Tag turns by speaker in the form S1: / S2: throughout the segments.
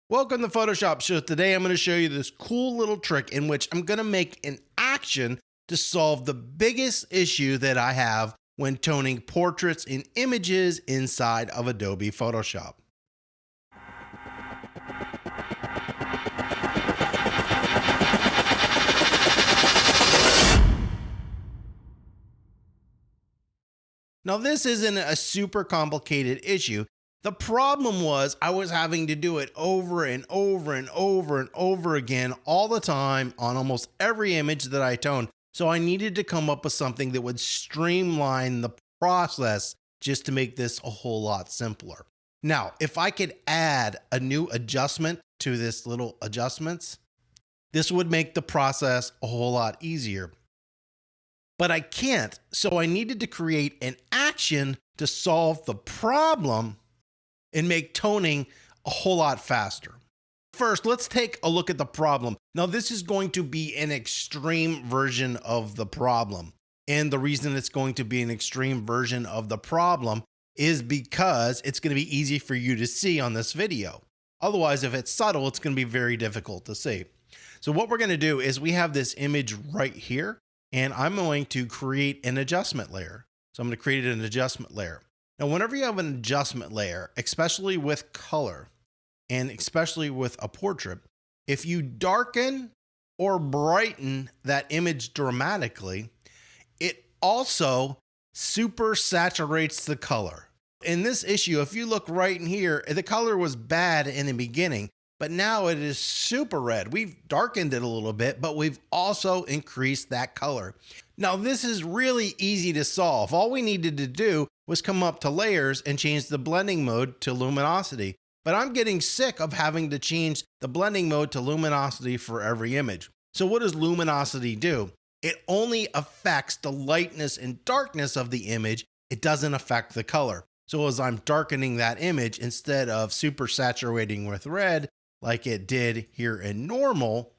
S1: Welcome to Photoshop. So today I'm going to show you this cool little trick in which I'm going to make an action to solve the biggest issue that I have when toning portraits and images inside of Adobe Photoshop. Now this isn't a super complicated issue. The problem was I was having to do it over and over and over and over again all the time on almost every image that I toned. So I needed to come up with something that would streamline the process just to make this a whole lot simpler. Now, if I could add a new adjustment to this little adjustments, this would make the process a whole lot easier. But I can't, so I needed to create an action to solve the problem and make toning a whole lot faster. First, let's take a look at the problem. Now, this is going to be an extreme version of the problem. And the reason it's going to be an extreme version of the problem is because it's going to be easy for you to see on this video. Otherwise, if it's subtle, it's going to be very difficult to see. So what we're going to do is we have this image right here, and I'm going to create an adjustment layer. So I'm going to create an adjustment layer. Now, whenever you have an adjustment layer, especially with color and especially with a portrait, if you darken or brighten that image dramatically, it also super saturates the color. In this issue, if you look right in here, the color was bad in the beginning, but now it is super red. We've darkened it a little bit, but we've also increased that color. Now, this is really easy to solve. All we needed to do was come up to layers and change the blending mode to luminosity. But I'm getting sick of having to change the blending mode to luminosity for every image. So what does luminosity do? It only affects the lightness and darkness of the image. It doesn't affect the color. So as I'm darkening that image, instead of super saturating with red, like it did here in normal,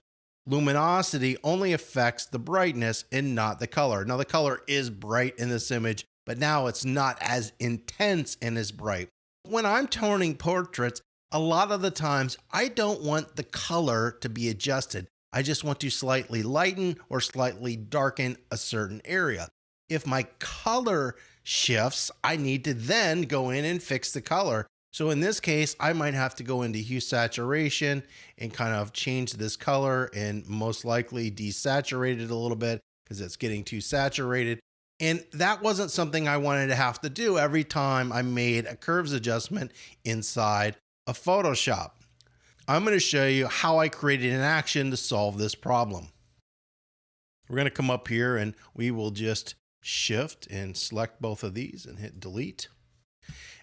S1: luminosity only affects the brightness and not the color. Now the color is bright in this image, but now it's not as intense and as bright. When I'm toning portraits, a lot of the times I don't want the color to be adjusted. I just want to slightly lighten or slightly darken a certain area. If my color shifts, I need to then go in and fix the color. So in this case, I might have to go into hue saturation and kind of change this color and most likely desaturate it a little bit because it's getting too saturated. And that wasn't something I wanted to have to do every time I made a curves adjustment inside of Photoshop. I'm going to show you how I created an action to solve this problem. We're going to come up here and we will just shift and select both of these and hit delete.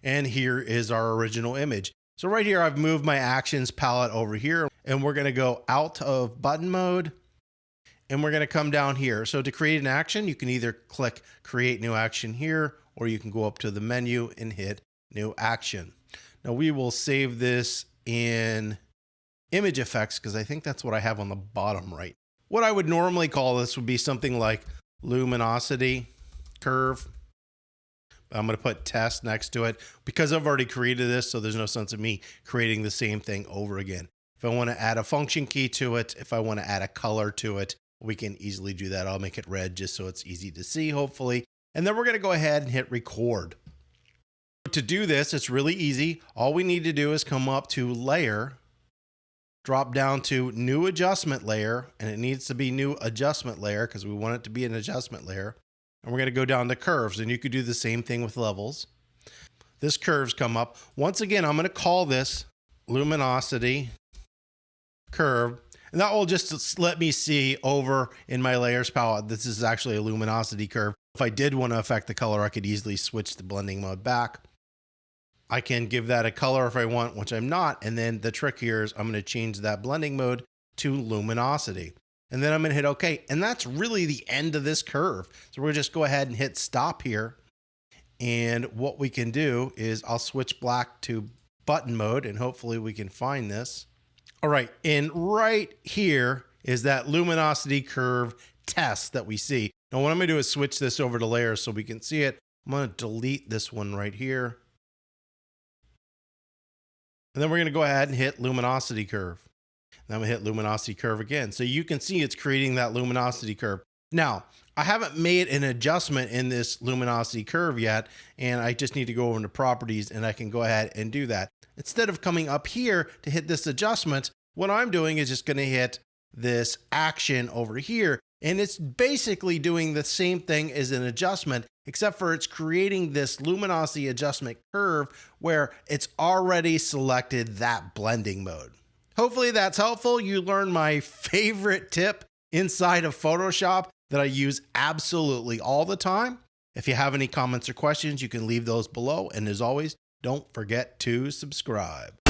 S1: And here is our original image. So right here, I've moved my actions palette over here and we're going to go out of button mode and we're going to come down here. So to create an action, you can either click create new action here, or you can go up to the menu and hit new action. Now we will save this in image effects because I think that's what I have on the bottom right. What I would normally call this would be something like luminosity curve. I'm going to put test next to it because I've already created this, so there's no sense of me creating the same thing over again. If I want to add a function key to it, if I want to add a color to it, we can easily do that. I'll make it red just so it's easy to see, hopefully. And then we're going to go ahead and hit record. To do this, it's really easy. All we need to do is come up to layer, drop down to new adjustment layer, and it needs to be new adjustment layer because we want it to be an adjustment layer. And we're going to go down to curves, and you could do the same thing with levels. This curves come up. Once again, I'm going to call this luminosity curve, and that will just let me see over in my layers palette. This is actually a luminosity curve. If I did want to affect the color, I could easily switch the blending mode back. I can give that a color if I want, which I'm not. And then the trick here is I'm going to change that blending mode to luminosity. And then I'm going to hit OK. And that's really the end of this curve. So we're going to just go ahead and hit stop here. And what we can do is I'll switch black to button mode and hopefully we can find this. All right. And right here is that luminosity curve test that we see. Now what I'm going to do is switch this over to layers so we can see it. I'm going to delete this one right here. And then we're going to go ahead and hit luminosity curve. Then we hit luminosity curve again. So you can see it's creating that luminosity curve. Now, I haven't made an adjustment in this luminosity curve yet, and I just need to go over into properties and I can go ahead and do that. Instead of coming up here to hit this adjustment, what I'm doing is just going to hit this action over here. And it's basically doing the same thing as an adjustment, except for it's creating this luminosity adjustment curve where it's already selected that blending mode. Hopefully that's helpful. You learned my favorite tip inside of Photoshop that I use absolutely all the time. If you have any comments or questions, you can leave those below. And as always, don't forget to subscribe.